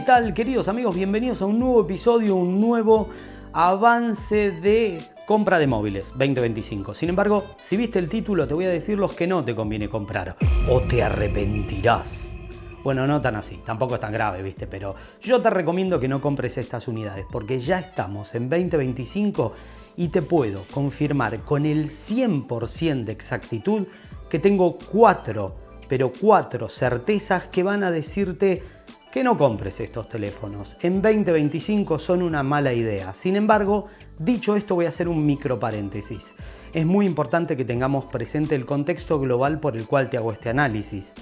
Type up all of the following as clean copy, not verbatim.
tal, queridos amigos? Bienvenidos a un nuevo episodio, un nuevo avance de compra de móviles 2025. Sin embargo, si viste el título, te voy a decir los que no te conviene comprar o te arrepentirás. Bueno, no tan así, tampoco es tan grave, ¿viste? Pero yo te recomiendo que no compres estas unidades porque ya estamos en 2025 y te puedo confirmar con el 100% de exactitud que tengo cuatro certezas que van a decirte que no compres estos teléfonos. En 2025 son una mala idea. Sin embargo, dicho esto, voy a hacer un micro paréntesis. Es muy importante que tengamos presente el contexto global por el cual te hago este análisis.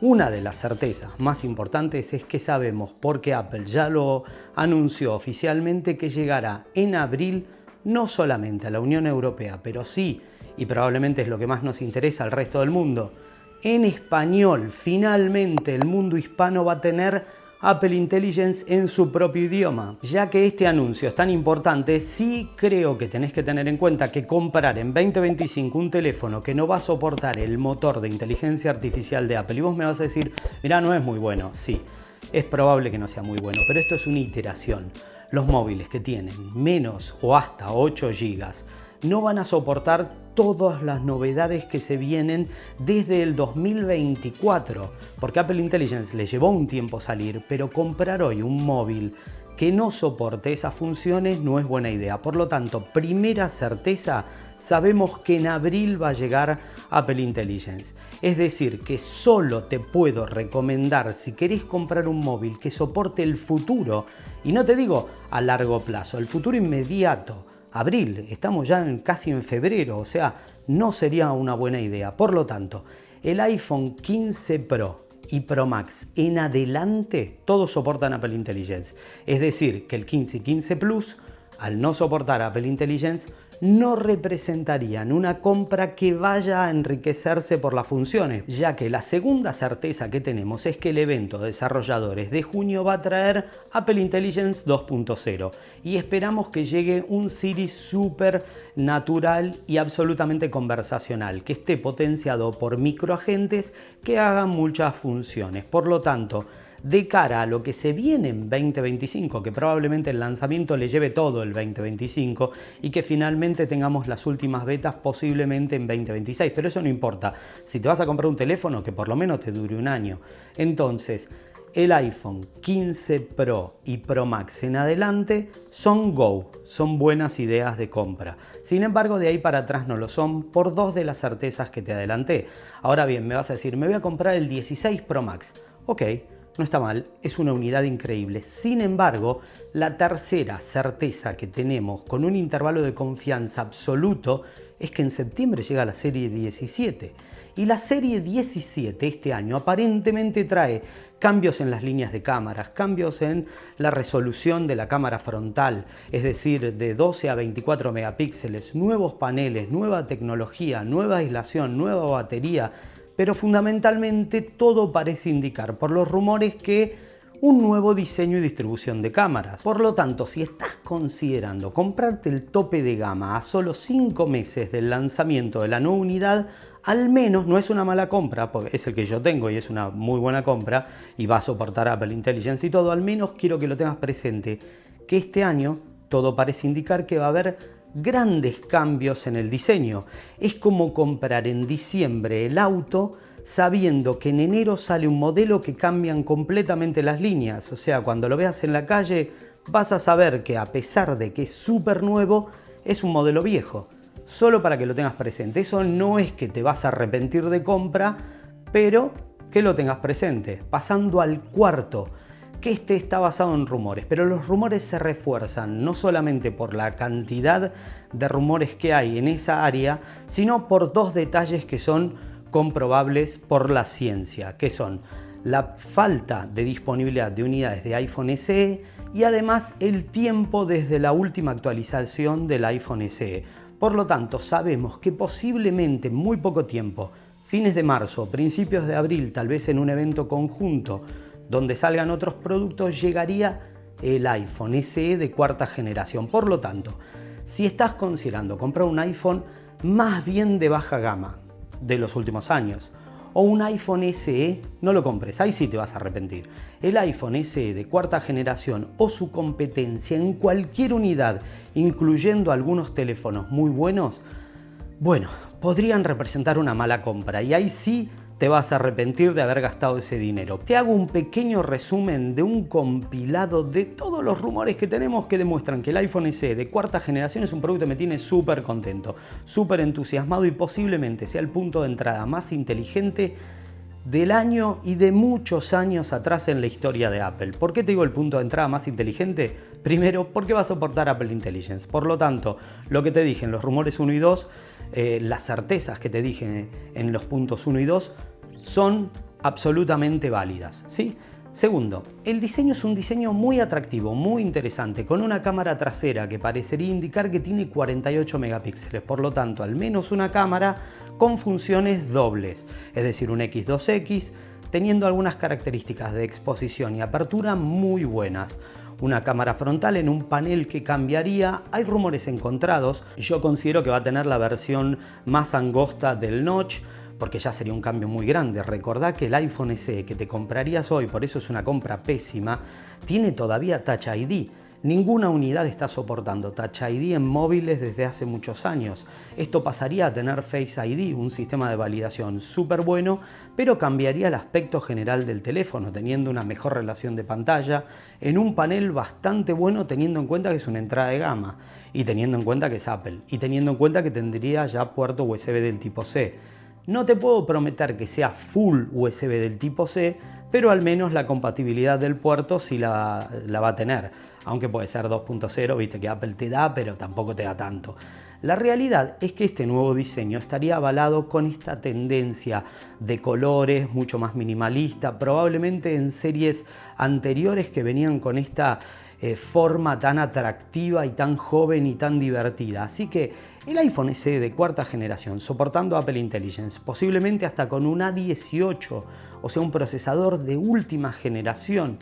Una de las certezas más importantes es que sabemos, porque Apple ya lo anunció oficialmente, que llegará en abril no solamente a la Unión Europea, pero sí, y probablemente es lo que más nos interesa al resto del mundo, en español. Finalmente el mundo hispano va a tener Apple Intelligence en su propio idioma. Ya que este anuncio es tan importante, sí creo que tenés que tener en cuenta que comprar en 2025 un teléfono que no va a soportar el motor de inteligencia artificial de Apple, y vos me vas a decir, mirá, no es muy bueno. Sí, es probable que no sea muy bueno, pero esto es una iteración. Los móviles que tienen menos o hasta 8 GB no van a soportar todas las novedades que se vienen desde el 2024, porque Apple Intelligence le llevó un tiempo salir, pero comprar hoy un móvil que no soporte esas funciones no es buena idea. Por lo tanto, primera certeza, sabemos que en abril va a llegar Apple Intelligence. Es decir, que solo te puedo recomendar, si querés comprar un móvil que soporte el futuro, y no te digo a largo plazo, el futuro inmediato, abril, estamos ya casi en febrero, o sea, no sería una buena idea. Por lo tanto, el iPhone 15 Pro y Pro Max en adelante, todos soportan Apple Intelligence. Es decir, que el 15 y 15 Plus, al no soportar Apple Intelligence, no representarían una compra que vaya a enriquecerse por las funciones, ya que la segunda certeza que tenemos es que el evento de desarrolladores de junio va a traer Apple Intelligence 2.0 y esperamos que llegue un Siri súper natural y absolutamente conversacional, que esté potenciado por microagentes que hagan muchas funciones. Por lo tanto, de cara a lo que se viene en 2025, que probablemente el lanzamiento le lleve todo el 2025 y que finalmente tengamos las últimas betas posiblemente en 2026, pero eso no importa. Si te vas a comprar un teléfono, que por lo menos te dure un año. Entonces, el iPhone 15 Pro y Pro Max en adelante son Go, son buenas ideas de compra. Sin embargo, de ahí para atrás no lo son por dos de las certezas que te adelanté. Ahora bien, me vas a decir, me voy a comprar el 16 Pro Max. Ok. No está mal, es una unidad increíble. Sin embargo, la tercera certeza que tenemos con un intervalo de confianza absoluto es que en septiembre llega la serie 17. Y la serie 17 este año aparentemente trae cambios en las líneas de cámaras, cambios en la resolución de la cámara frontal, es decir, de 12 a 24 megapíxeles, nuevos paneles, nueva tecnología, nueva aislación, nueva batería. Pero fundamentalmente todo parece indicar por los rumores que un nuevo diseño y distribución de cámaras. Por lo tanto, si estás considerando comprarte el tope de gama a solo 5 meses del lanzamiento de la nueva unidad, al menos no es una mala compra, porque es el que yo tengo y es una muy buena compra y va a soportar Apple Intelligence y todo, al menos quiero que lo tengas presente, que este año todo parece indicar que va a haber grandes cambios en el diseño. Es como comprar en diciembre el auto sabiendo que en enero sale un modelo que cambian completamente las líneas. O sea, cuando lo veas en la calle vas a saber que a pesar de que es súper nuevo, es un modelo viejo. Solo para que lo tengas presente. Eso no es que te vas a arrepentir de compra, pero que lo tengas presente. Pasando al cuarto, que este está basado en rumores, pero los rumores se refuerzan no solamente por la cantidad de rumores que hay en esa área, sino por dos detalles que son comprobables por la ciencia, que son la falta de disponibilidad de unidades de iPhone SE y además el tiempo desde la última actualización del iPhone SE. Por lo tanto, sabemos que posiblemente en muy poco tiempo, fines de marzo, principios de abril, tal vez en un evento conjunto, donde salgan otros productos, llegaría el iPhone SE de cuarta generación. Por lo tanto, si estás considerando comprar un iPhone más bien de baja gama de los últimos años, O un iPhone SE, no lo compres, ahí sí te vas a arrepentir. El iPhone SE de cuarta generación o su competencia en cualquier unidad, incluyendo algunos teléfonos muy buenos, bueno, podrían representar una mala compra y ahí sí te vas a arrepentir de haber gastado ese dinero. Te hago un pequeño resumen de un compilado de todos los rumores que tenemos que demuestran que el iPhone SE de cuarta generación es un producto que me tiene súper contento, súper entusiasmado y posiblemente sea el punto de entrada más inteligente del año y de muchos años atrás en la historia de Apple. ¿Por qué te digo el punto de entrada más inteligente? Primero, porque va a soportar Apple Intelligence. Por lo tanto, lo que te dije en los rumores 1 y 2, las certezas que te dije en los puntos 1 y 2 son absolutamente válidas, ¿sí? Segundo, el diseño es un diseño muy atractivo, muy interesante, con una cámara trasera que parecería indicar que tiene 48 megapíxeles, por lo tanto, al menos una cámara con funciones dobles, es decir, un X2X, teniendo algunas características de exposición y apertura muy buenas. Una cámara frontal en un panel que cambiaría, hay rumores encontrados, yo considero que va a tener la versión más angosta del notch, porque ya sería un cambio muy grande. Recordá que el iPhone SE que te comprarías hoy, por eso es una compra pésima, tiene todavía Touch ID. Ninguna unidad está soportando Touch ID en móviles desde hace muchos años. Esto pasaría a tener Face ID, un sistema de validación súper bueno, pero cambiaría el aspecto general del teléfono, teniendo una mejor relación de pantalla, en un panel bastante bueno teniendo en cuenta que es una entrada de gama, y teniendo en cuenta que es Apple, y teniendo en cuenta que tendría ya puerto USB del tipo C. No te puedo prometer que sea full USB del tipo C, pero al menos la compatibilidad del puerto sí la va a tener. Aunque puede ser 2.0, viste que Apple te da, pero tampoco te da tanto. La realidad es que este nuevo diseño estaría avalado con esta tendencia de colores mucho más minimalista, probablemente en series anteriores que venían con esta forma tan atractiva y tan joven y tan divertida. Así que el iPhone SE de cuarta generación, soportando Apple Intelligence, posiblemente hasta con un A18, o sea un procesador de última generación,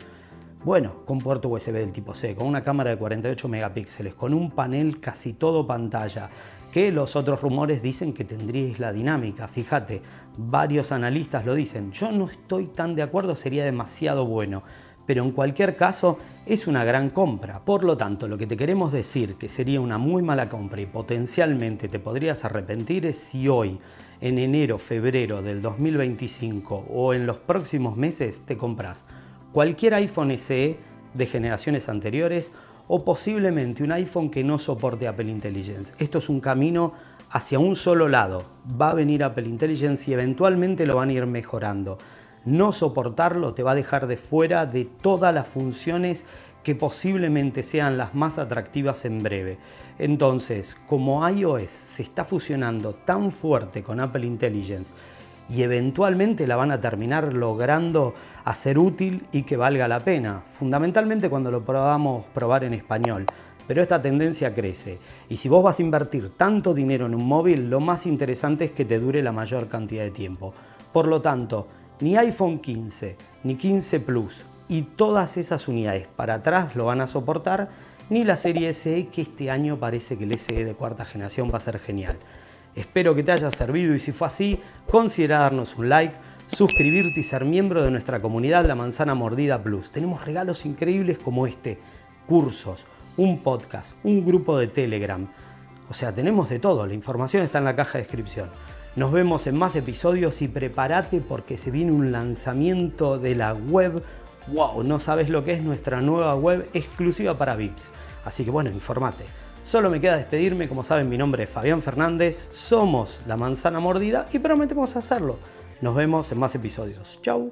bueno, con puerto USB del tipo C, con una cámara de 48 megapíxeles, con un panel casi todo pantalla, que los otros rumores dicen que tendría isla dinámica. Fíjate, varios analistas lo dicen. Yo no estoy tan de acuerdo, sería demasiado bueno. Pero en cualquier caso es una gran compra. Por lo tanto, lo que te queremos decir que sería una muy mala compra y potencialmente te podrías arrepentir es si hoy, en enero, febrero del 2025 o en los próximos meses te compras cualquier iPhone SE de generaciones anteriores o posiblemente un iPhone que no soporte Apple Intelligence. Esto es un camino hacia un solo lado. Va a venir Apple Intelligence y eventualmente lo van a ir mejorando. No soportarlo te va a dejar de fuera de todas las funciones que posiblemente sean las más atractivas en breve. Entonces, como iOS se está fusionando tan fuerte con Apple Intelligence y eventualmente la van a terminar logrando hacer útil y que valga la pena, fundamentalmente cuando lo podamos probar en español. Pero esta tendencia crece y si vos vas a invertir tanto dinero en un móvil, lo más interesante es que te dure la mayor cantidad de tiempo. Por lo tanto, ni iPhone 15, ni 15 Plus y todas esas unidades para atrás lo van a soportar, ni la serie SE, que este año parece que el SE de cuarta generación va a ser genial. Espero que te haya servido y si fue así, considera darnos un like, suscribirte y ser miembro de nuestra comunidad La Manzana Mordida Plus. Tenemos regalos increíbles como este, cursos, un podcast, un grupo de Telegram. O sea, tenemos de todo, la información está en la caja de descripción. Nos vemos en más episodios y prepárate porque se viene un lanzamiento de la web. ¡Wow! No sabes lo que es nuestra nueva web exclusiva para VIPs. Así que bueno, informate. Solo me queda despedirme, como saben mi nombre es Fabián Fernández, somos La Manzana Mordida y prometemos hacerlo. Nos vemos en más episodios. ¡Chau!